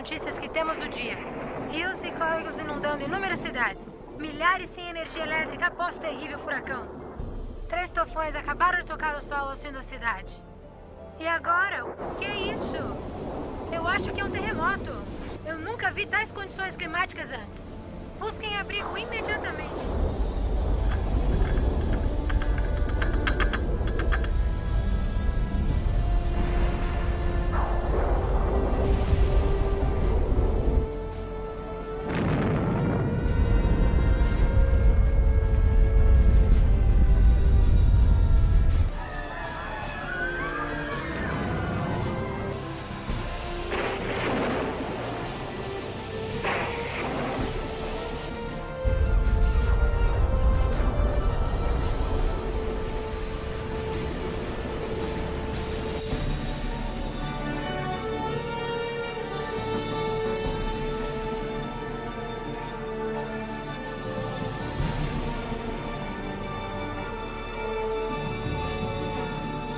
notícias que temos do dia. Rios e córregos inundando inúmeras cidades. Milhares sem energia elétrica após terrível furacão. 3 tufões acabaram de tocar o solo ao sul da cidade. E agora? O que é isso? Eu acho que é um terremoto. Eu nunca vi tais condições climáticas antes. Busquem abrigo imediatamente.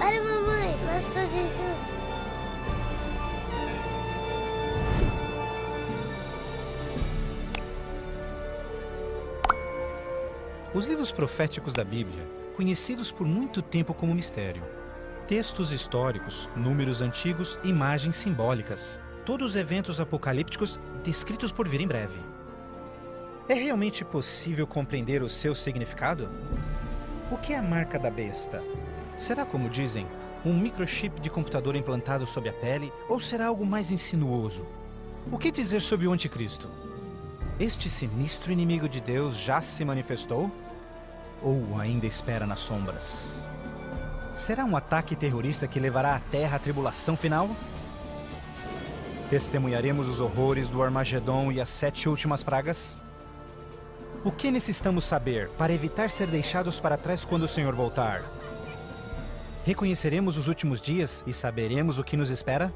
Olha, mamãe, pastor Jesus. Os livros proféticos da Bíblia, conhecidos por muito tempo como mistério. Textos históricos, números antigos, imagens simbólicas. Todos eventos apocalípticos descritos por vir em breve. É realmente possível compreender o seu significado? O que é a marca da besta? Será, como dizem, um microchip de computador implantado sob a pele ou será algo mais insinuoso? O que dizer sobre o anticristo? Este sinistro inimigo de Deus já se manifestou? Ou ainda espera nas sombras? Será um ataque terrorista que levará a Terra à tribulação final? Testemunharemos os horrores do Armagedon e as 7 últimas pragas? O que necessitamos saber para evitar ser deixados para trás quando o Senhor voltar? Reconheceremos os últimos dias e saberemos o que nos espera?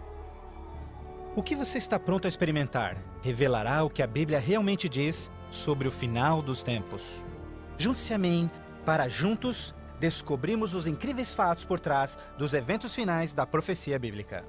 O que você está pronto a experimentar revelará o que a Bíblia realmente diz sobre o final dos tempos. Junte-se a mim para juntos descobrirmos os incríveis fatos por trás dos eventos finais da profecia bíblica.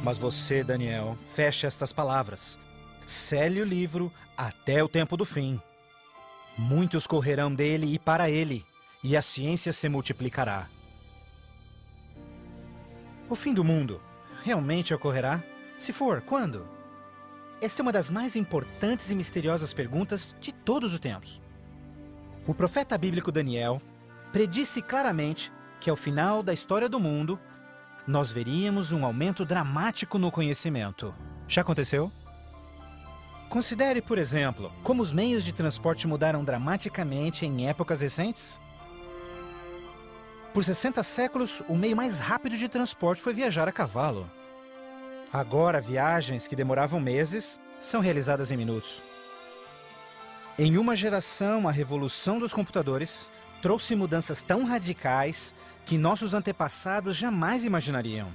Mas você, Daniel, feche estas palavras. Cele o livro até o tempo do fim. Muitos correrão dele e para ele, e a ciência se multiplicará. O fim do mundo realmente ocorrerá? Se for, quando? Esta é uma das mais importantes e misteriosas perguntas de todos os tempos. O profeta bíblico Daniel predisse claramente que ao final da história do mundo, nós veríamos um aumento dramático no conhecimento. Já aconteceu? Considere, por exemplo, como os meios de transporte mudaram dramaticamente em épocas recentes. Por 60 séculos, o meio mais rápido de transporte foi viajar a cavalo. Agora, viagens que demoravam meses são realizadas em minutos. Em uma geração, a revolução dos computadores trouxe mudanças tão radicais que nossos antepassados jamais imaginariam.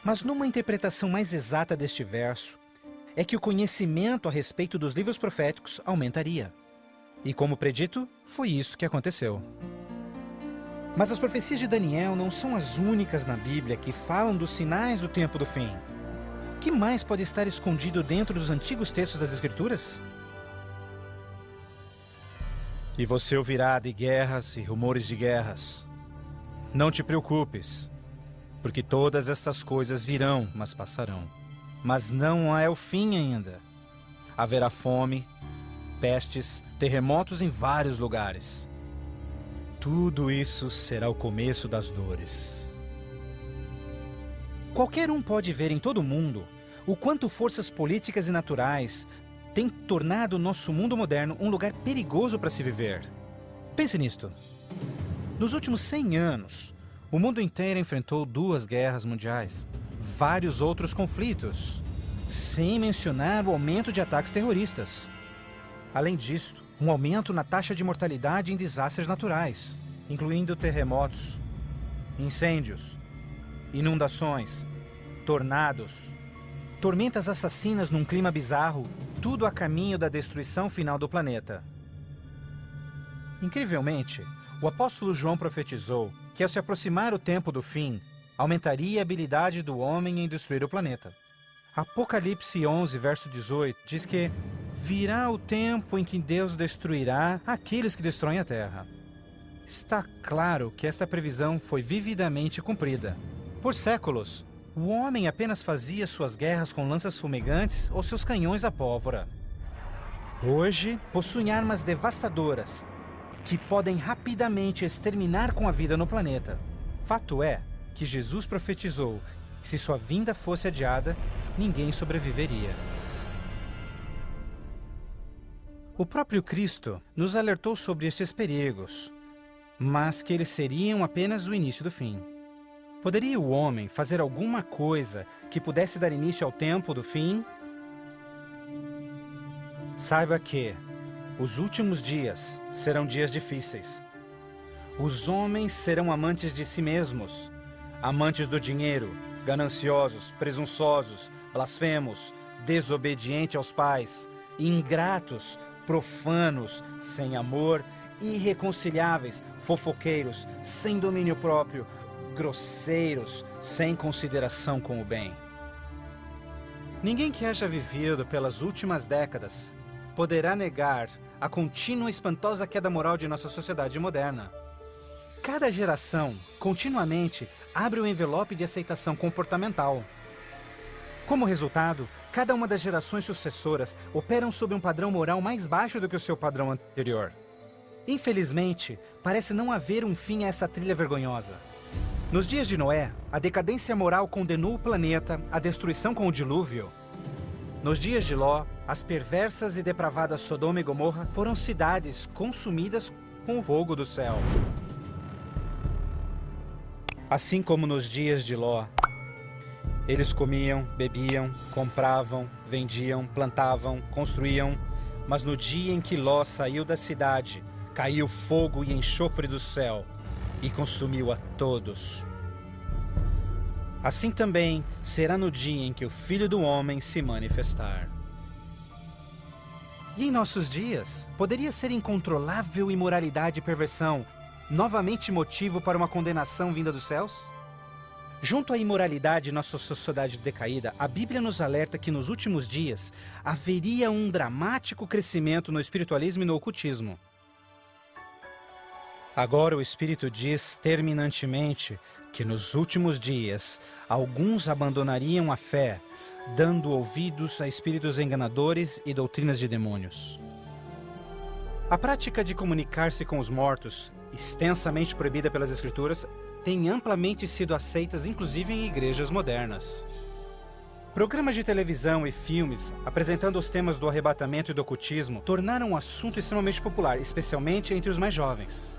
Mas numa interpretação mais exata deste verso, é que o conhecimento a respeito dos livros proféticos aumentaria. E como predito, foi isso que aconteceu. Mas as profecias de Daniel não são as únicas na Bíblia que falam dos sinais do tempo do fim. O que mais pode estar escondido dentro dos antigos textos das Escrituras? E você ouvirá de guerras e rumores de guerras. Não te preocupes. porque todas estas coisas virão, mas passarão. Mas não é o fim ainda. Haverá fome, pestes, terremotos em vários lugares. Tudo isso será o começo das dores. Qualquer um pode ver em todo o mundo o quanto forças políticas e naturais têm tornado o nosso mundo moderno um lugar perigoso para se viver. Pense nisto. Nos últimos 100 anos, o mundo inteiro enfrentou 2 guerras mundiais, vários outros conflitos, sem mencionar o aumento de ataques terroristas. Além disso, um aumento na taxa de mortalidade em desastres naturais, incluindo terremotos, incêndios, inundações, tornados, tormentas assassinas num clima bizarro, tudo a caminho da destruição final do planeta. Incrivelmente, o apóstolo João profetizou que ao se aproximar o tempo do fim, aumentaria a habilidade do homem em destruir o planeta. Apocalipse 11, verso 18, diz que virá o tempo em que Deus destruirá aqueles que destroem a terra. Está claro que esta previsão foi vividamente cumprida. Por séculos, o homem apenas fazia suas guerras com lanças fumegantes ou seus canhões a pólvora. Hoje, possuem armas devastadoras que podem rapidamente exterminar com a vida no planeta. Fato é que Jesus profetizou que se sua vinda fosse adiada, ninguém sobreviveria. O próprio Cristo nos alertou sobre estes perigos, mas que eles seriam apenas o início do fim. Poderia o homem fazer alguma coisa que pudesse dar início ao tempo do fim? Saiba que os últimos dias serão dias difíceis. Os homens serão amantes de si mesmos, amantes do dinheiro, gananciosos, presunçosos, blasfemos, desobedientes aos pais, ingratos, profanos, sem amor, irreconciliáveis, fofoqueiros, sem domínio próprio, grosseiros, sem consideração com o bem. Ninguém que haja vivido pelas últimas décadas poderá negar a contínua e espantosa queda moral de nossa sociedade moderna. Cada geração, continuamente, abre o envelope de aceitação comportamental. Como resultado, cada uma das gerações sucessoras operam sob um padrão moral mais baixo do que o seu padrão anterior. Infelizmente, parece não haver um fim a essa trilha vergonhosa. Nos dias de Noé, a decadência moral condenou o planeta à destruição com o dilúvio. Nos dias de Ló, as perversas e depravadas Sodoma e Gomorra foram cidades consumidas com o fogo do céu. Assim como nos dias de Ló, eles comiam, bebiam, compravam, vendiam, plantavam, construíam, mas no dia em que Ló saiu da cidade, caiu fogo e enxofre do céu e consumiu a todos. Assim também será no dia em que o Filho do Homem se manifestar. E em nossos dias, poderia ser incontrolável imoralidade e perversão novamente motivo para uma condenação vinda dos céus? Junto à imoralidade em nossa sociedade decaída, a Bíblia nos alerta que nos últimos dias haveria um dramático crescimento no espiritualismo e no ocultismo. Agora o Espírito diz terminantemente que nos últimos dias alguns abandonariam a fé, dando ouvidos a espíritos enganadores e doutrinas de demônios. A prática de comunicar-se com os mortos, extensamente proibida pelas Escrituras, tem amplamente sido aceitas inclusive em igrejas modernas. Programas de televisão e filmes apresentando os temas do arrebatamento e do ocultismo tornaram um assunto extremamente popular, especialmente entre os mais jovens.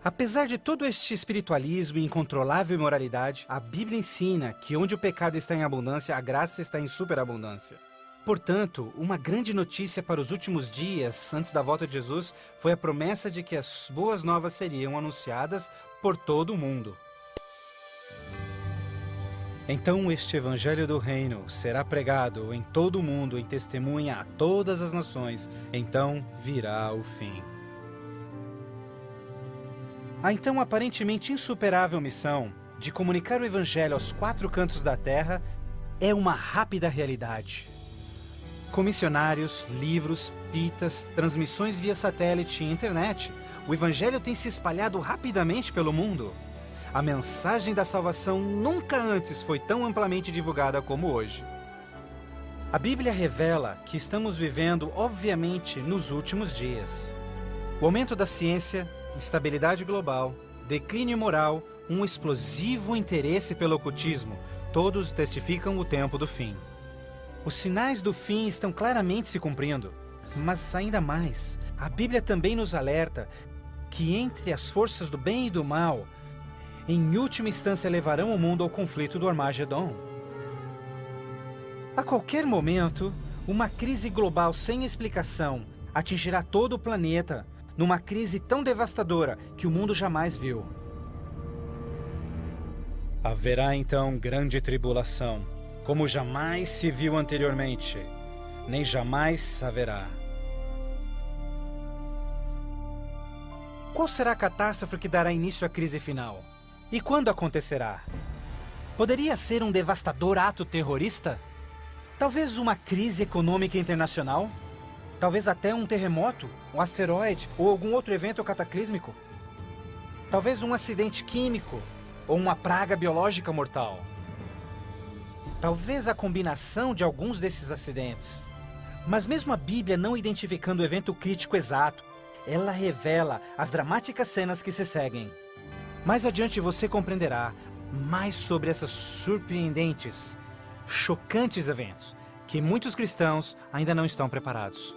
Apesar de todo este espiritualismo e incontrolável imoralidade, a Bíblia ensina que onde o pecado está em abundância, a graça está em superabundância. Portanto, uma grande notícia para os últimos dias antes da volta de Jesus foi a promessa de que as boas novas seriam anunciadas por todo o mundo. Então este evangelho do reino será pregado em todo o mundo em testemunha a todas as nações, então virá o fim. A então aparentemente insuperável missão de comunicar o evangelho aos 4 cantos da terra é uma rápida realidade. Com missionários, livros, fitas, transmissões via satélite e internet, o evangelho tem se espalhado rapidamente pelo mundo. A mensagem da salvação nunca antes foi tão amplamente divulgada como hoje. A Bíblia revela que estamos vivendo, obviamente, nos últimos dias. O aumento da ciência, instabilidade global, declínio moral, um explosivo interesse pelo ocultismo, todos testificam o tempo do fim. Os sinais do fim estão claramente se cumprindo, mas ainda mais, a Bíblia também nos alerta que entre as forças do bem e do mal, em última instância levarão o mundo ao conflito do Armagedon. A qualquer momento, uma crise global sem explicação atingirá todo o planeta, numa crise tão devastadora que o mundo jamais viu. Haverá então grande tribulação, como jamais se viu anteriormente, nem jamais haverá. Qual será a catástrofe que dará início à crise final? E quando acontecerá? Poderia ser um devastador ato terrorista? Talvez uma crise econômica internacional? Talvez até um terremoto, um asteroide ou algum outro evento cataclísmico? Talvez um acidente químico ou uma praga biológica mortal? Talvez a combinação de alguns desses acidentes. Mas mesmo a Bíblia não identificando o evento crítico exato, ela revela as dramáticas cenas que se seguem. Mais adiante você compreenderá mais sobre esses surpreendentes, chocantes eventos que muitos cristãos ainda não estão preparados.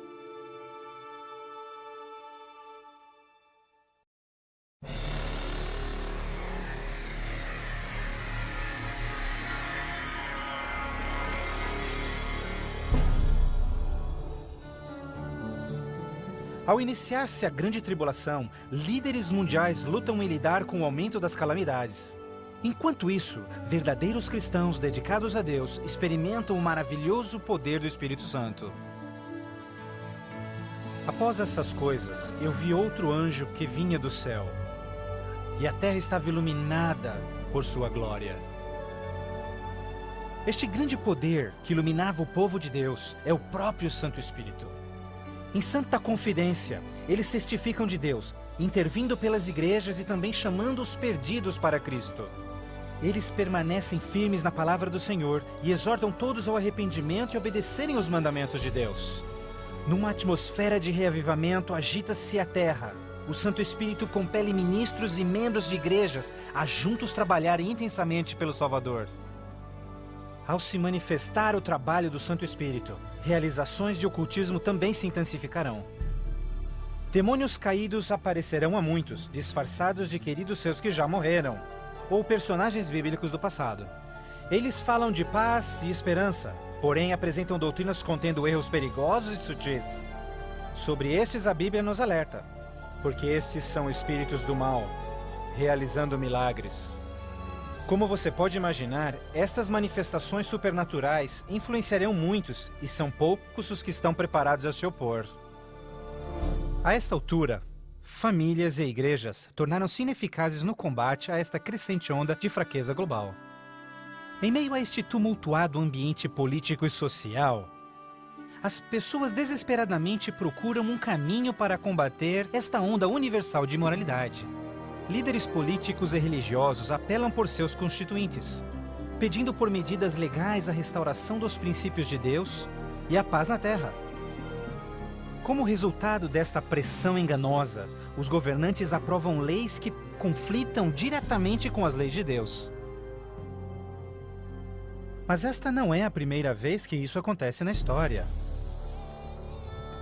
Ao iniciar-se a grande tribulação, líderes mundiais lutam em lidar com o aumento das calamidades. Enquanto isso, verdadeiros cristãos dedicados a Deus experimentam o maravilhoso poder do Espírito Santo. Após essas coisas, eu vi outro anjo que vinha do céu, e a terra estava iluminada por sua glória. Este grande poder que iluminava o povo de Deus é o próprio Santo Espírito. Em santa confidência, eles testificam de Deus, intervindo pelas igrejas e também chamando os perdidos para Cristo. Eles permanecem firmes na palavra do Senhor e exortam todos ao arrependimento e obedecerem os mandamentos de Deus. Numa atmosfera de reavivamento, agita-se a terra. O Santo Espírito compele ministros e membros de igrejas a juntos trabalharem intensamente pelo Salvador. Ao se manifestar o trabalho do Santo Espírito, realizações de ocultismo também se intensificarão. Demônios caídos aparecerão a muitos, disfarçados de queridos seus que já morreram, ou personagens bíblicos do passado. Eles falam de paz e esperança, porém apresentam doutrinas contendo erros perigosos e sutis. Sobre estes a Bíblia nos alerta, porque estes são espíritos do mal, realizando milagres. Como você pode imaginar, estas manifestações supernaturais influenciarão muitos e são poucos os que estão preparados a se opor. A esta altura, famílias e igrejas tornaram-se ineficazes no combate a esta crescente onda de fraqueza global. Em meio a este tumultuado ambiente político e social, as pessoas desesperadamente procuram um caminho para combater esta onda universal de imoralidade. Líderes políticos e religiosos apelam por seus constituintes, pedindo por medidas legais a restauração dos princípios de Deus e a paz na terra. Como resultado desta pressão enganosa, os governantes aprovam leis que conflitam diretamente com as leis de Deus. Mas esta não é a primeira vez que isso acontece na história.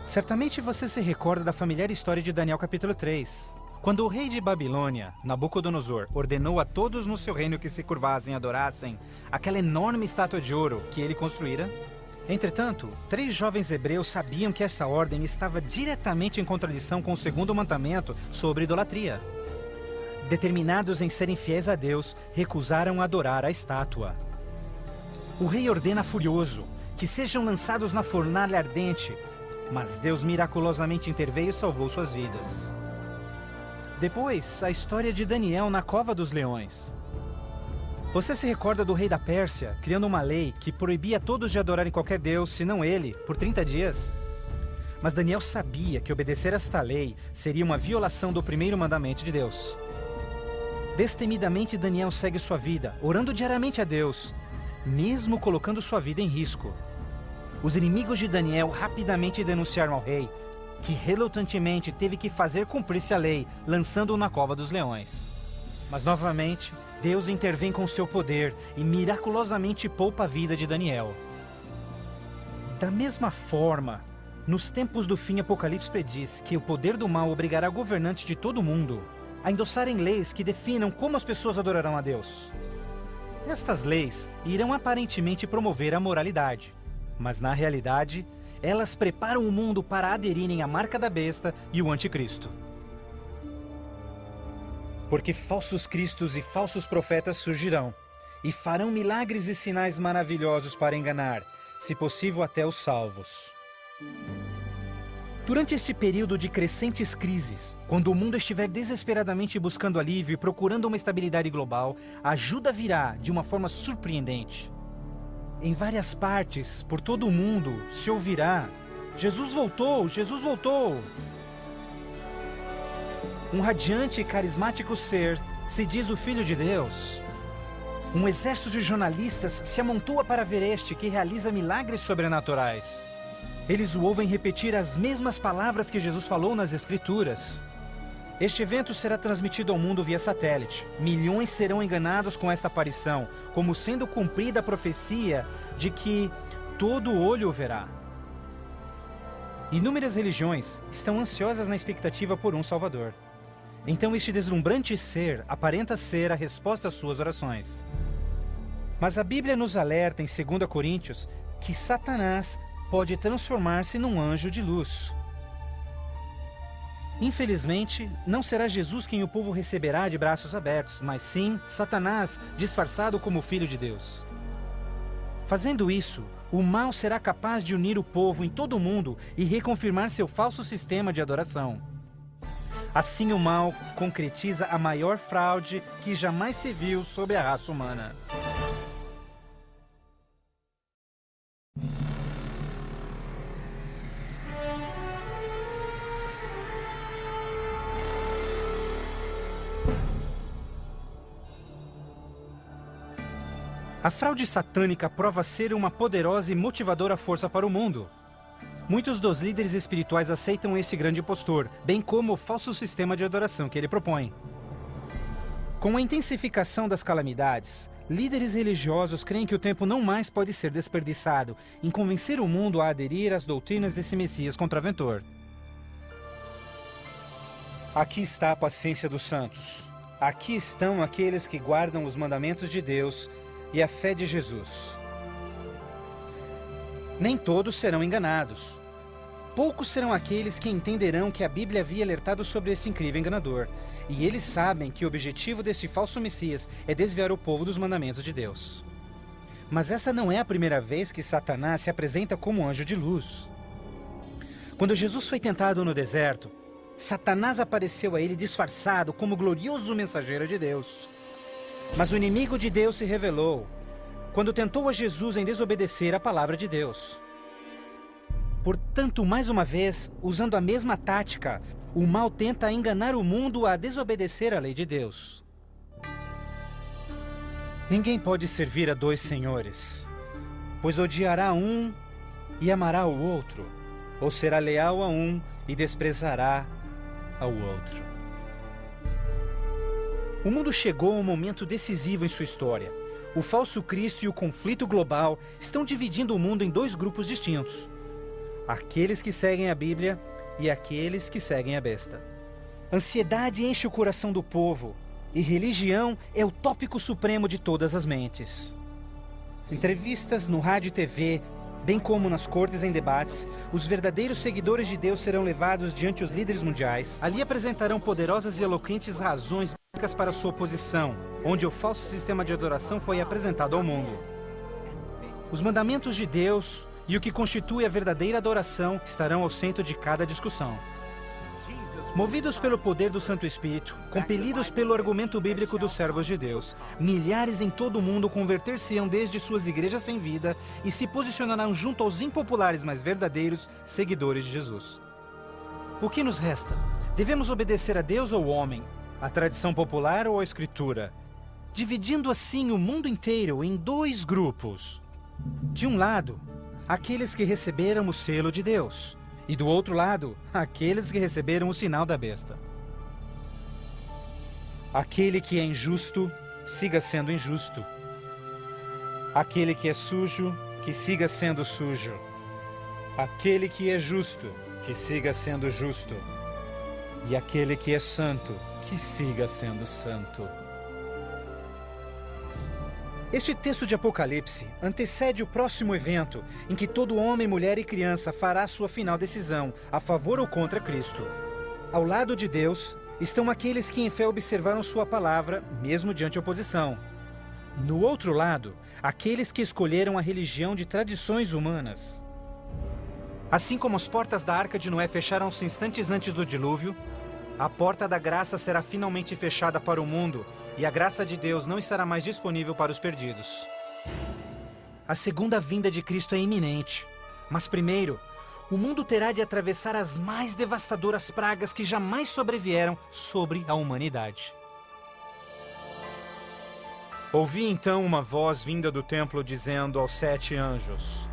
Certamente você se recorda da familiar história de Daniel capítulo 3. Quando o rei de Babilônia, Nabucodonosor, ordenou a todos no seu reino que se curvassem e adorassem aquela enorme estátua de ouro que ele construíra. Entretanto, 3 jovens hebreus sabiam que essa ordem estava diretamente em contradição com o segundo mandamento sobre idolatria. Determinados em serem fiéis a Deus, recusaram adorar a estátua. O rei ordena furioso que sejam lançados na fornalha ardente, mas Deus miraculosamente interveio e salvou suas vidas. Depois, a história de Daniel na cova dos leões. Você se recorda do rei da Pérsia, criando uma lei que proibia todos de adorarem qualquer deus, senão ele, por 30 dias? Mas Daniel sabia que obedecer esta lei seria uma violação do primeiro mandamento de Deus. Destemidamente, Daniel segue sua vida, orando diariamente a Deus, mesmo colocando sua vida em risco. Os inimigos de Daniel rapidamente denunciaram ao rei, que relutantemente teve que fazer cumprir-se a lei, lançando-o na cova dos leões. Mas novamente, Deus intervém com seu poder e miraculosamente poupa a vida de Daniel. Da mesma forma, nos tempos do fim, Apocalipse prediz que o poder do mal obrigará governantes de todo o mundo a endossarem leis que definam como as pessoas adorarão a Deus. Estas leis irão aparentemente promover a moralidade, mas na realidade, elas preparam o mundo para aderirem à marca da besta e o anticristo. Porque falsos cristos e falsos profetas surgirão e farão milagres e sinais maravilhosos para enganar, se possível até os salvos. Durante este período de crescentes crises, quando o mundo estiver desesperadamente buscando alívio e procurando uma estabilidade global, a ajuda virá de uma forma surpreendente. Em várias partes, por todo o mundo, se ouvirá: Jesus voltou! Jesus voltou! Um radiante e carismático ser se diz o Filho de Deus. Um exército de jornalistas se amontoa para ver este que realiza milagres sobrenaturais. Eles o ouvem repetir as mesmas palavras que Jesus falou nas Escrituras. Este evento será transmitido ao mundo via satélite. Milhões serão enganados com esta aparição, como sendo cumprida a profecia de que todo olho o verá. Inúmeras religiões estão ansiosas na expectativa por um Salvador. Então este deslumbrante ser aparenta ser a resposta às suas orações. Mas a Bíblia nos alerta em 2 Coríntios que Satanás pode transformar-se num anjo de luz. Infelizmente, não será Jesus quem o povo receberá de braços abertos, mas sim Satanás, disfarçado como Filho de Deus. Fazendo isso, o mal será capaz de unir o povo em todo o mundo e reconfirmar seu falso sistema de adoração. Assim, o mal concretiza a maior fraude que jamais se viu sobre a raça humana. A fraude satânica prova ser uma poderosa e motivadora força para o mundo. Muitos dos líderes espirituais aceitam este grande impostor, bem como o falso sistema de adoração que ele propõe. Com a intensificação das calamidades, líderes religiosos creem que o tempo não mais pode ser desperdiçado em convencer o mundo a aderir às doutrinas desse Messias contraventor. Aqui está a paciência dos santos. Aqui estão aqueles que guardam os mandamentos de Deus e a fé de Jesus. Nem todos serão enganados. Poucos serão aqueles que entenderão que a Bíblia havia alertado sobre esse incrível enganador, e eles sabem que o objetivo deste falso Messias é desviar o povo dos mandamentos de Deus. Mas essa não é a primeira vez que Satanás se apresenta como anjo de luz. Quando Jesus foi tentado no deserto, Satanás apareceu a ele disfarçado como glorioso mensageiro de Deus. Mas o inimigo de Deus se revelou quando tentou a Jesus em desobedecer a palavra de Deus. Portanto, mais uma vez, usando a mesma tática, o mal tenta enganar o mundo a desobedecer a lei de Deus. Ninguém pode servir a dois senhores, pois odiará um e amará o outro, ou será leal a um e desprezará ao outro. O mundo chegou a um momento decisivo em sua história. O falso Cristo e o conflito global estão dividindo o mundo em dois grupos distintos: aqueles que seguem a Bíblia e aqueles que seguem a besta. Ansiedade enche o coração do povo, e religião é o tópico supremo de todas as mentes. Entrevistas no rádio e TV, bem como nas cortes em debates, os verdadeiros seguidores de Deus serão levados diante os líderes mundiais. Ali apresentarão poderosas e eloquentes razões bíblicas para sua oposição, onde o falso sistema de adoração foi apresentado ao mundo. Os mandamentos de Deus e o que constitui a verdadeira adoração estarão ao centro de cada discussão. Movidos pelo poder do Santo Espírito, compelidos pelo argumento bíblico dos servos de Deus, milhares em todo o mundo converter-se-ão desde suas igrejas sem vida e se posicionarão junto aos impopulares, mas verdadeiros seguidores de Jesus. O que nos resta? Devemos obedecer a Deus ou ao homem? A tradição popular ou a escritura? Dividindo assim o mundo inteiro em dois grupos. De um lado, aqueles que receberam o selo de Deus. E do outro lado, aqueles que receberam o sinal da besta. Aquele que é injusto, siga sendo injusto. Aquele que é sujo, que siga sendo sujo. Aquele que é justo, que siga sendo justo. E aquele que é santo, que siga sendo santo. Este texto de Apocalipse antecede o próximo evento em que todo homem, mulher e criança fará sua final decisão a favor ou contra Cristo. Ao lado de Deus estão aqueles que em fé observaram sua palavra, mesmo diante oposição. No outro lado, aqueles que escolheram a religião de tradições humanas. Assim como as portas da Arca de Noé fecharam-se instantes antes do dilúvio, a porta da graça será finalmente fechada para o mundo e a graça de Deus não estará mais disponível para os perdidos. A segunda vinda de Cristo é iminente, mas primeiro, o mundo terá de atravessar as mais devastadoras pragas que jamais sobrevieram sobre a humanidade. Ouvi então uma voz vinda do templo dizendo aos 7 anjos: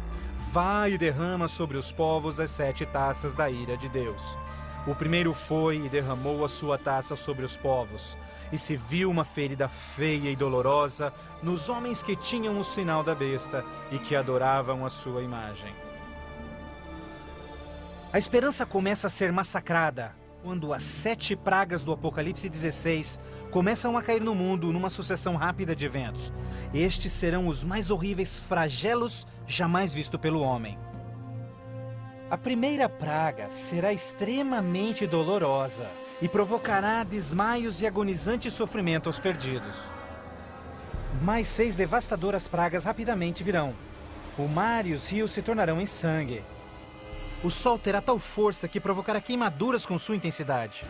Vai e derrama sobre os povos as 7 taças da ira de Deus. O primeiro foi e derramou a sua taça sobre os povos, e se viu uma ferida feia e dolorosa nos homens que tinham o sinal da besta e que adoravam a sua imagem. A esperança começa a ser massacrada quando as 7 pragas do Apocalipse 16 começam a cair no mundo numa sucessão rápida de eventos. Estes serão os mais horríveis flagelos jamais vistos pelo homem. A primeira praga será extremamente dolorosa e provocará desmaios e agonizante sofrimento aos perdidos. Mais 6 devastadoras pragas rapidamente virão. O mar e os rios se tornarão em sangue. O sol terá tal força que provocará queimaduras com sua intensidade.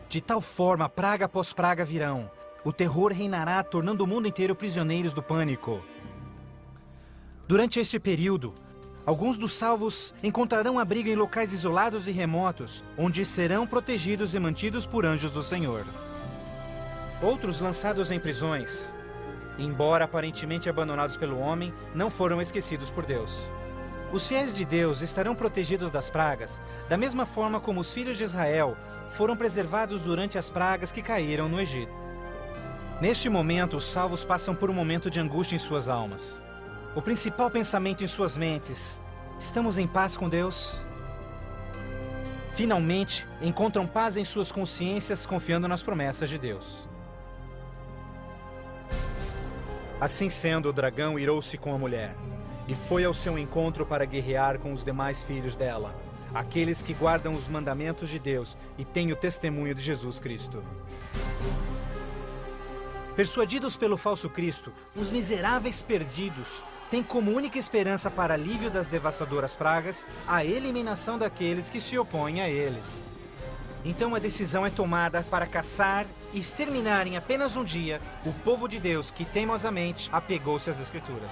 De tal forma, praga após praga virão. O terror reinará, tornando o mundo inteiro prisioneiros do pânico. Durante este período, alguns dos salvos encontrarão abrigo em locais isolados e remotos, onde serão protegidos e mantidos por anjos do Senhor. Outros lançados em prisões, embora aparentemente abandonados pelo homem, não foram esquecidos por Deus. Os fiéis de Deus estarão protegidos das pragas, da mesma forma como os filhos de Israel foram preservados durante as pragas que caíram no Egito. Neste momento, os salvos passam por um momento de angústia em suas almas. O principal pensamento em suas mentes: estamos em paz com Deus? Finalmente, encontram paz em suas consciências, confiando nas promessas de Deus. Assim sendo, o dragão irou-se com a mulher e foi ao seu encontro para guerrear com os demais filhos dela, aqueles que guardam os mandamentos de Deus e têm o testemunho de Jesus Cristo. Persuadidos pelo falso Cristo, os miseráveis perdidos têm como única esperança para alívio das devastadoras pragas a eliminação daqueles que se opõem a eles. Então a decisão é tomada para caçar e exterminar em apenas um dia o povo de Deus que teimosamente apegou-se às Escrituras.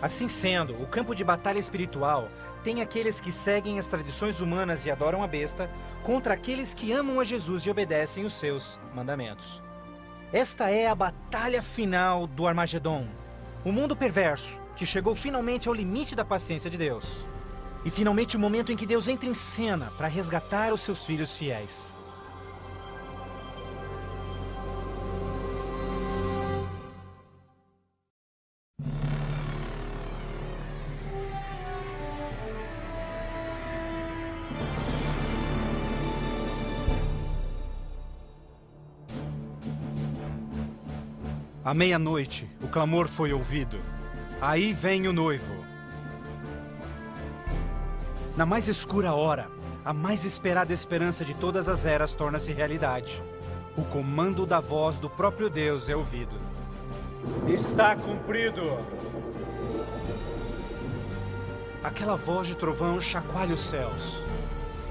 Assim sendo, o campo de batalha espiritual tem aqueles que seguem as tradições humanas e adoram a besta contra aqueles que amam a Jesus e obedecem os seus mandamentos. Esta é a batalha final do Armagedon. O mundo perverso, que chegou finalmente ao limite da paciência de Deus. E finalmente o momento em que Deus entra em cena para resgatar os seus filhos fiéis. À meia-noite, o clamor foi ouvido. Aí vem o noivo. Na mais escura hora, a mais esperada esperança de todas as eras torna-se realidade. O comando da voz do próprio Deus é ouvido. Está cumprido! Aquela voz de trovão chacoalha os céus.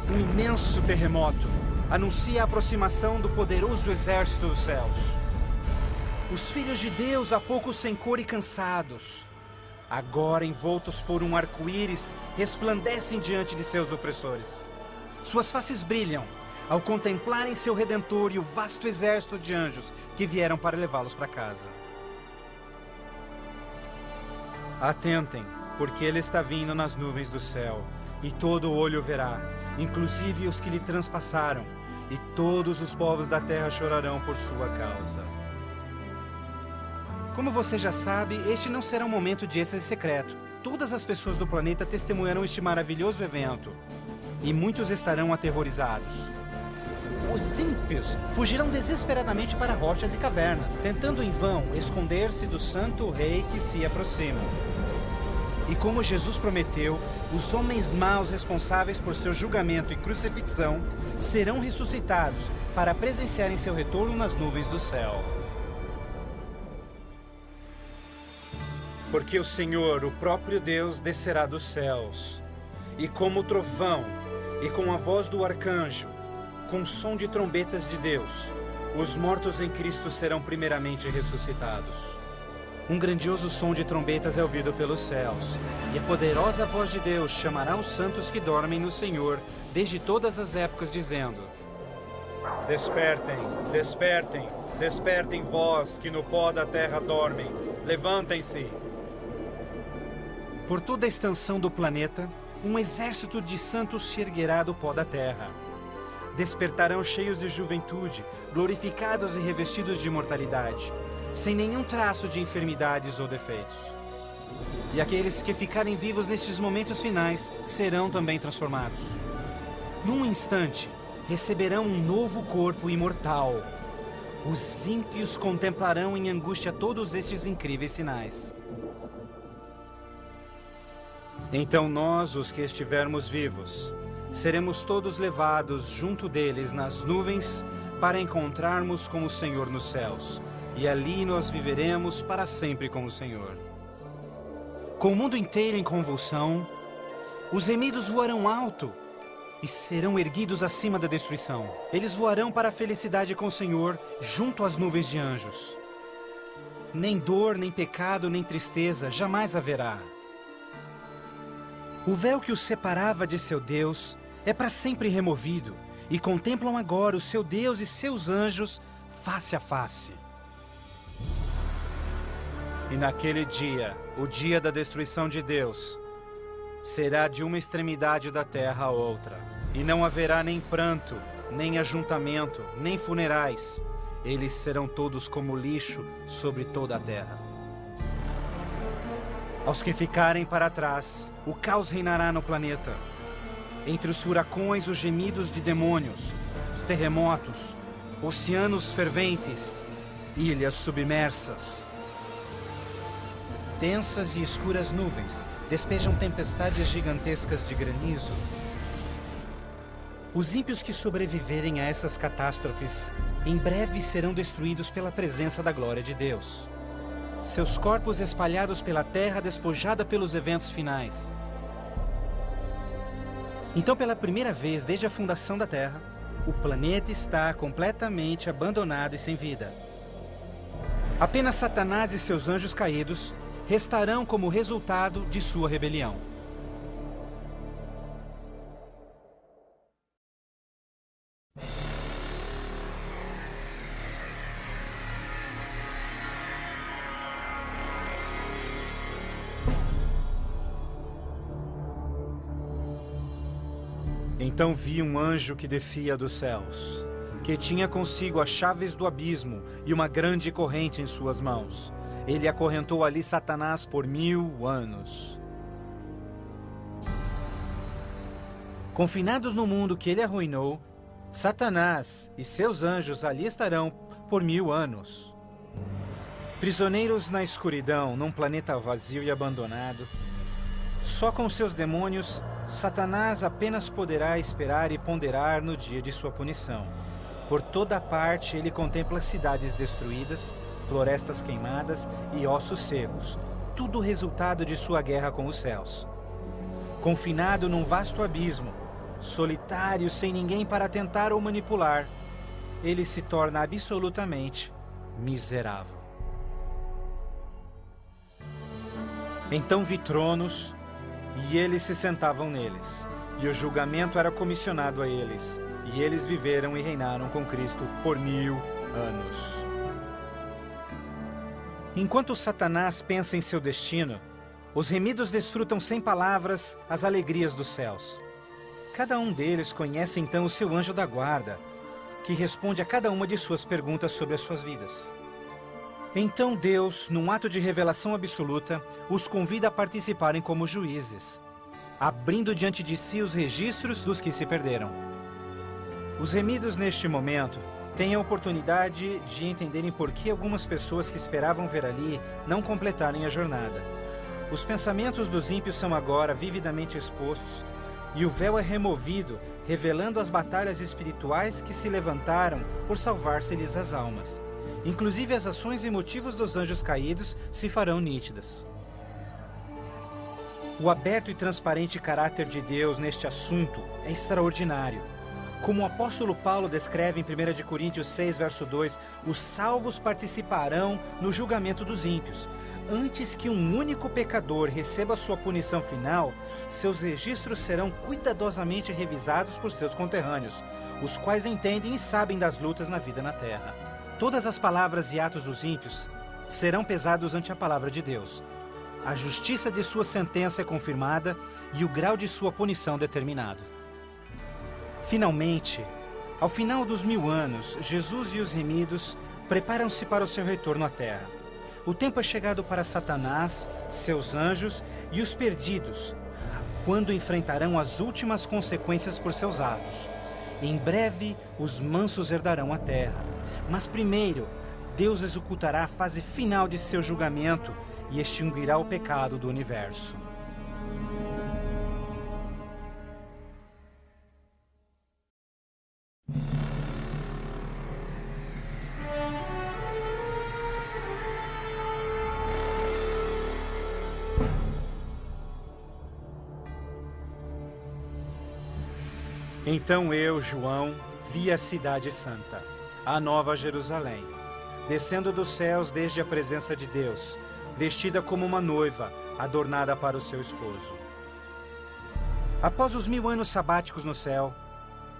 Um imenso terremoto anuncia a aproximação do poderoso exército dos céus. Os filhos de Deus, há pouco sem cor e cansados, agora envoltos por um arco-íris, resplandecem diante de seus opressores. Suas faces brilham, ao contemplarem seu Redentor e o vasto exército de anjos que vieram para levá-los para casa. Atentem, porque ele está vindo nas nuvens do céu, e todo olho verá, inclusive os que lhe transpassaram, e todos os povos da terra chorarão por sua causa. Como você já sabe, este não será um momento de êxtase secreto. Todas as pessoas do planeta testemunharão este maravilhoso evento, e muitos estarão aterrorizados. Os ímpios fugirão desesperadamente para rochas e cavernas, tentando em vão esconder-se do santo rei que se aproxima. E como Jesus prometeu, os homens maus responsáveis por seu julgamento e crucifixão serão ressuscitados para presenciarem seu retorno nas nuvens do céu. Porque o Senhor, o próprio Deus, descerá dos céus, e como trovão, e com a voz do arcanjo, com o som de trombetas de Deus, os mortos em Cristo serão primeiramente ressuscitados. Um grandioso som de trombetas é ouvido pelos céus, e a poderosa voz de Deus chamará os santos que dormem no Senhor desde todas as épocas, dizendo: Despertem, despertem, despertem vós que no pó da terra dormem, levantem-se. Por toda a extensão do planeta, um exército de santos se erguerá do pó da terra. Despertarão cheios de juventude, glorificados e revestidos de imortalidade, sem nenhum traço de enfermidades ou defeitos. E aqueles que ficarem vivos nestes momentos finais serão também transformados. Num instante, receberão um novo corpo imortal. Os ímpios contemplarão em angústia todos estes incríveis sinais. Então nós, os que estivermos vivos, seremos todos levados junto deles nas nuvens para encontrarmos com o Senhor nos céus. E ali nós viveremos para sempre com o Senhor. Com o mundo inteiro em convulsão, os remidos voarão alto e serão erguidos acima da destruição. Eles voarão para a felicidade com o Senhor, junto às nuvens de anjos. Nem dor, nem pecado, nem tristeza jamais haverá. O véu que os separava de seu Deus é para sempre removido, e contemplam agora o seu Deus e seus anjos face a face. E naquele dia, o dia da destruição de Deus, será de uma extremidade da terra a outra. E não haverá nem pranto, nem ajuntamento, nem funerais. Eles serão todos como lixo sobre toda a terra. Aos que ficarem para trás, o caos reinará no planeta. Entre os furacões, os gemidos de demônios, os terremotos, oceanos ferventes, ilhas submersas. Densas e escuras nuvens despejam tempestades gigantescas de granizo. Os ímpios que sobreviverem a essas catástrofes, em breve serão destruídos pela presença da glória de Deus. Seus corpos espalhados pela terra despojada pelos eventos finais. Então, pela primeira vez desde a fundação da Terra, o planeta está completamente abandonado e sem vida. Apenas Satanás e seus anjos caídos restarão como resultado de sua rebelião. Então vi um anjo que descia dos céus, que tinha consigo as chaves do abismo e uma grande corrente em suas mãos. Ele acorrentou ali Satanás por 1000 anos. Confinados no mundo que ele arruinou, Satanás e seus anjos ali estarão por 1000 anos. Prisioneiros na escuridão, num planeta vazio e abandonado, só com seus demônios, Satanás apenas poderá esperar e ponderar no dia de sua punição. Por toda parte ele contempla cidades destruídas, florestas queimadas e ossos secos, tudo resultado de sua guerra com os céus. Confinado num vasto abismo, solitário, sem ninguém para tentar ou manipular, ele se torna absolutamente miserável. Então vi tronos, e eles se sentavam neles, e o julgamento era comissionado a eles, E eles viveram e reinaram com Cristo por 1000 anos. Enquanto Satanás pensa em seu destino, os remidos desfrutam sem palavras as alegrias dos céus. Cada um deles conhece então o seu anjo da guarda, que responde a cada uma de suas perguntas sobre as suas vidas. Então Deus, num ato de revelação absoluta, os convida a participarem como juízes, abrindo diante de si os registros dos que se perderam. Os remidos neste momento têm a oportunidade de entenderem por que algumas pessoas que esperavam ver ali não completarem a jornada. Os pensamentos dos ímpios são agora vividamente expostos e o véu é removido, revelando as batalhas espirituais que se levantaram por salvar-se-lhes as almas. Inclusive as ações e motivos dos anjos caídos se farão nítidas. O aberto e transparente caráter de Deus neste assunto é extraordinário. Como o apóstolo Paulo descreve em 1 Coríntios 6, verso 2, os salvos participarão no julgamento dos ímpios. Antes que um único pecador receba sua punição final, seus registros serão cuidadosamente revisados por seus conterrâneos, os quais entendem e sabem das lutas na vida na terra. Todas as palavras e atos dos ímpios serão pesados ante a palavra de Deus. A justiça de sua sentença é confirmada e o grau de sua punição determinado. Finalmente, ao final dos 1000 anos, Jesus e os remidos preparam-se para o seu retorno à terra. O tempo é chegado para Satanás, seus anjos e os perdidos, quando enfrentarão as últimas consequências por seus atos. Em breve, os mansos herdarão a terra. Mas primeiro, Deus executará a fase final de seu julgamento e extinguirá o pecado do universo. Então eu, João, vi a cidade santa, a Nova Jerusalém, descendo dos céus desde a presença de Deus, vestida como uma noiva, adornada para o seu esposo. Após os 1000 anos sabáticos no céu,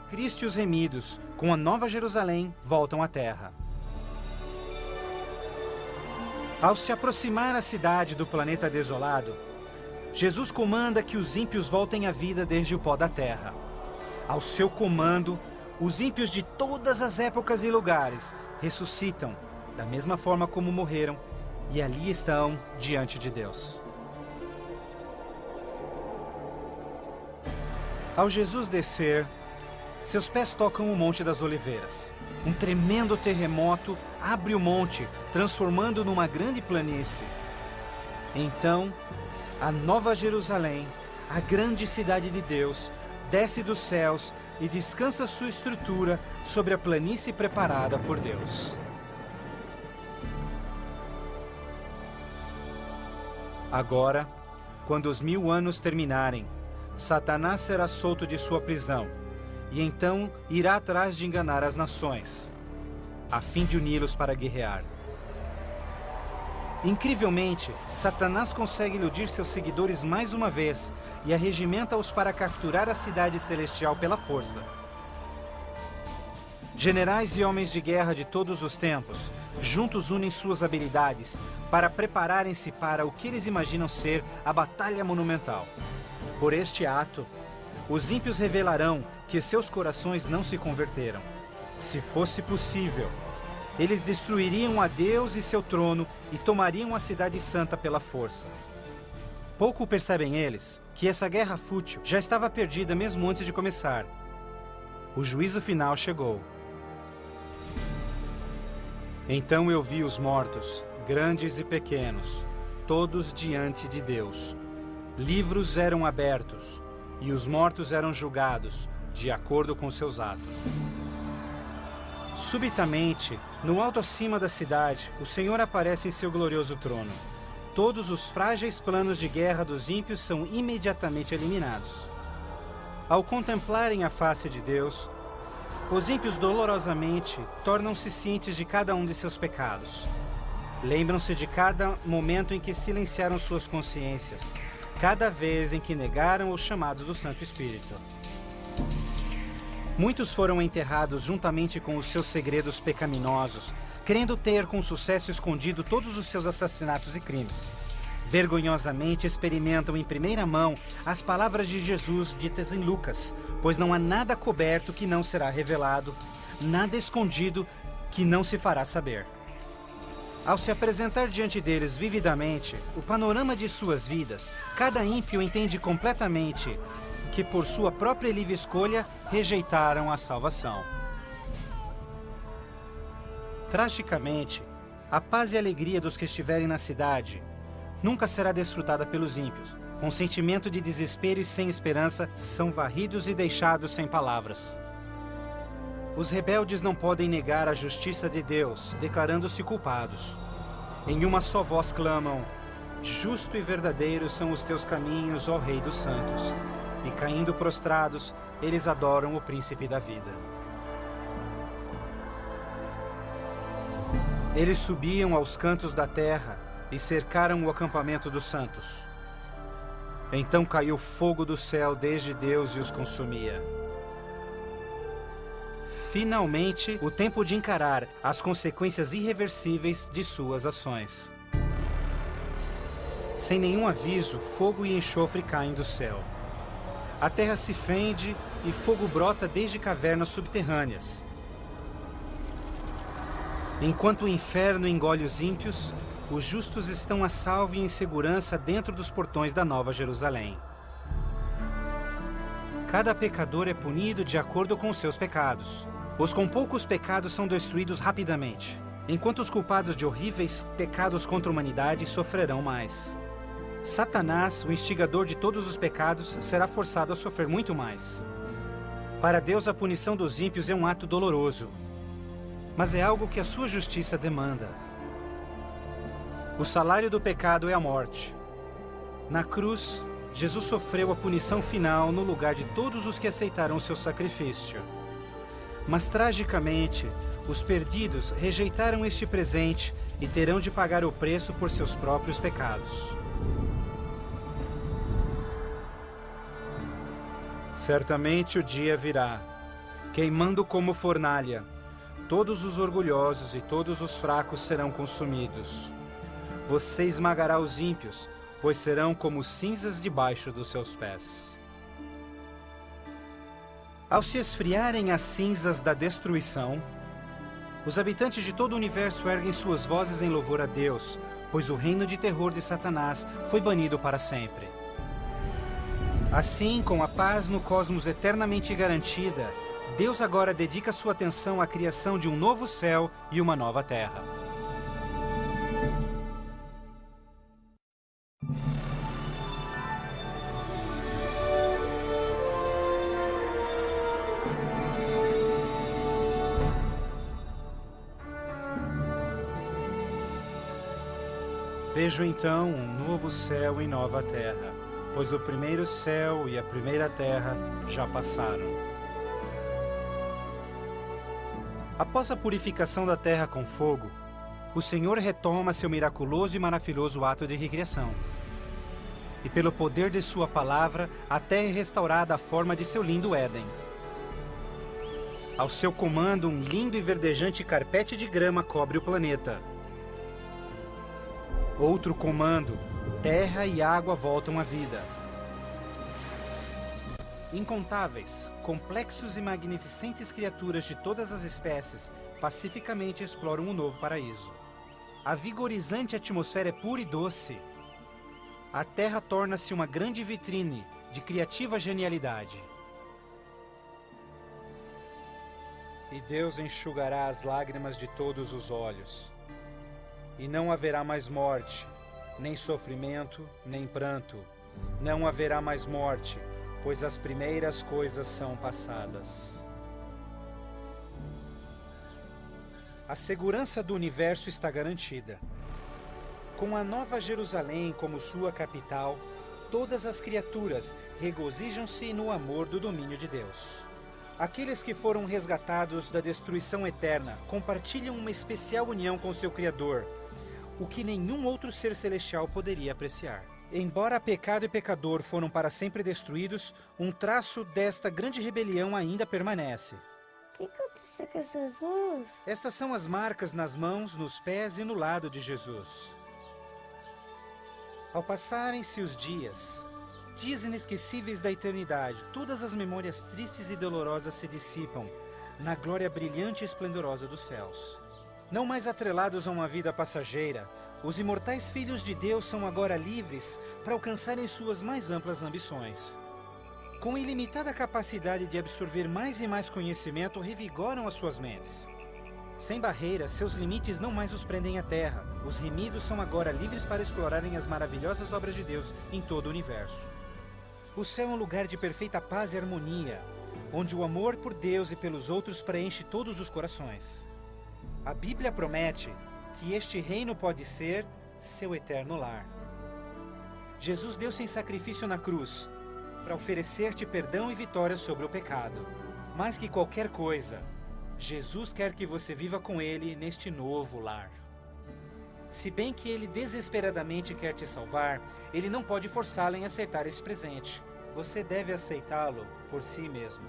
Cristo e os remidos, com a Nova Jerusalém, voltam à terra. Ao se aproximar a cidade do planeta desolado, Jesus comanda que os ímpios voltem à vida desde o pó da terra. Ao seu comando, os ímpios de todas as épocas e lugares ressuscitam, da mesma forma como morreram, e ali estão diante de Deus. Ao Jesus descer, seus pés tocam o Monte das Oliveiras. Um tremendo terremoto abre o monte, transformando numa grande planície. Então, a Nova Jerusalém, a grande cidade de Deus, desce dos céus e descansa sua estrutura sobre a planície preparada por Deus. Agora, quando os 1000 anos terminarem, Satanás será solto de sua prisão, e então irá atrás de enganar as nações, a fim de uni-los para guerrear. Incrivelmente, Satanás consegue iludir seus seguidores mais uma vez e arregimenta-os para capturar a cidade celestial pela força. Generais e homens de guerra de todos os tempos, juntos unem suas habilidades para prepararem-se para o que eles imaginam ser a batalha monumental. Por este ato, os ímpios revelarão que seus corações não se converteram. Se fosse possível, eles destruiriam a Deus e seu trono e tomariam a cidade santa pela força. Pouco percebem eles que essa guerra fútil já estava perdida mesmo antes de começar. O juízo final chegou. Então eu vi os mortos, grandes e pequenos, todos diante de Deus. Livros eram abertos, e os mortos eram julgados, de acordo com seus atos. Subitamente, no alto acima da cidade, o Senhor aparece em seu glorioso trono. Todos os frágeis planos de guerra dos ímpios são imediatamente eliminados. Ao contemplarem a face de Deus, os ímpios dolorosamente tornam-se cientes de cada um de seus pecados. Lembram-se de cada momento em que silenciaram suas consciências, cada vez em que negaram os chamados do Santo Espírito. Muitos foram enterrados juntamente com os seus segredos pecaminosos, querendo ter com sucesso escondido todos os seus assassinatos e crimes. Vergonhosamente experimentam em primeira mão as palavras de Jesus ditas em Lucas, pois não há nada coberto que não será revelado, nada escondido que não se fará saber. Ao se apresentar diante deles vividamente o panorama de suas vidas, cada ímpio entende completamente que por sua própria livre escolha rejeitaram a salvação. Tragicamente, a paz e alegria dos que estiverem na cidade nunca será desfrutada pelos ímpios. Com sentimento de desespero e sem esperança, são varridos e deixados sem palavras. Os rebeldes não podem negar a justiça de Deus, declarando-se culpados. Em uma só voz clamam: justo e verdadeiro são os teus caminhos, ó Rei dos Santos. E caindo prostrados, eles adoram o Príncipe da Vida. Eles subiam aos cantos da terra e cercaram o acampamento dos santos. Então caiu fogo do céu desde Deus e os consumia. Finalmente, o tempo de encarar as consequências irreversíveis de suas ações. Sem nenhum aviso, fogo e enxofre caem do céu. A terra se fende e fogo brota desde cavernas subterrâneas. Enquanto o inferno engole os ímpios, os justos estão a salvo e em segurança dentro dos portões da Nova Jerusalém. Cada pecador é punido de acordo com os seus pecados. Os com poucos pecados são destruídos rapidamente, enquanto os culpados de horríveis pecados contra a humanidade sofrerão mais. Satanás, o instigador de todos os pecados, será forçado a sofrer muito mais. Para Deus, a punição dos ímpios é um ato doloroso, mas é algo que a sua justiça demanda. O salário do pecado é a morte. Na cruz, Jesus sofreu a punição final no lugar de todos os que aceitaram o seu sacrifício. Mas, tragicamente, os perdidos rejeitaram este presente e terão de pagar o preço por seus próprios pecados. Certamente o dia virá, queimando como fornalha. Todos os orgulhosos e todos os fracos serão consumidos. Você esmagará os ímpios, pois serão como cinzas debaixo dos seus pés. Ao se esfriarem as cinzas da destruição, os habitantes de todo o universo erguem suas vozes em louvor a Deus, pois o reino de terror de Satanás foi banido para sempre. Assim, com a paz no cosmos eternamente garantida, Deus agora dedica sua atenção à criação de um novo céu e uma nova terra. Vejo então um novo céu e nova terra, pois o primeiro céu e a primeira terra já passaram. Após a purificação da terra com fogo, o Senhor retoma seu miraculoso e maravilhoso ato de recriação. E pelo poder de sua palavra, a terra é restaurada à forma de seu lindo Éden. Ao seu comando, um lindo e verdejante carpete de grama cobre o planeta. Outro comando, terra e água voltam à vida. Incontáveis, complexos e magnificentes criaturas de todas as espécies pacificamente exploram um novo paraíso. A vigorizante atmosfera é pura e doce. A terra torna-se uma grande vitrine de criativa genialidade. E Deus enxugará as lágrimas de todos os olhos. E não haverá mais morte, nem sofrimento, nem pranto. Não haverá mais morte, pois as primeiras coisas são passadas. A segurança do universo está garantida. Com a Nova Jerusalém como sua capital, todas as criaturas regozijam-se no amor do domínio de Deus. Aqueles que foram resgatados da destruição eterna compartilham uma especial união com seu Criador, o que nenhum outro ser celestial poderia apreciar. Embora pecado e pecador foram para sempre destruídos, um traço desta grande rebelião ainda permanece. O que aconteceu com essas mãos? Estas são as marcas nas mãos, nos pés e no lado de Jesus. Ao passarem-se os dias inesquecíveis da eternidade, todas as memórias tristes e dolorosas se dissipam na glória brilhante e esplendorosa dos céus. Não mais atrelados a uma vida passageira, os imortais filhos de Deus são agora livres para alcançarem suas mais amplas ambições. Com ilimitada capacidade de absorver mais e mais conhecimento, revigoram as suas mentes. Sem barreiras, seus limites não mais os prendem à terra. Os remidos são agora livres para explorarem as maravilhosas obras de Deus em todo o universo. O céu é um lugar de perfeita paz e harmonia, onde o amor por Deus e pelos outros preenche todos os corações. A Bíblia promete que este reino pode ser seu eterno lar. Jesus deu-se em sacrifício na cruz para oferecer-te perdão e vitória sobre o pecado. Mais que qualquer coisa, Jesus quer que você viva com Ele neste novo lar. Se bem que Ele desesperadamente quer te salvar, Ele não pode forçá-lo em aceitar este presente. Você deve aceitá-lo por si mesmo.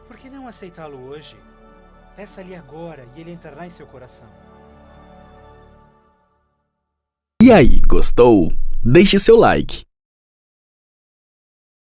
Por que não aceitá-lo hoje? Peça-lhe agora e Ele entrará em seu coração. E aí, gostou? Deixe seu like.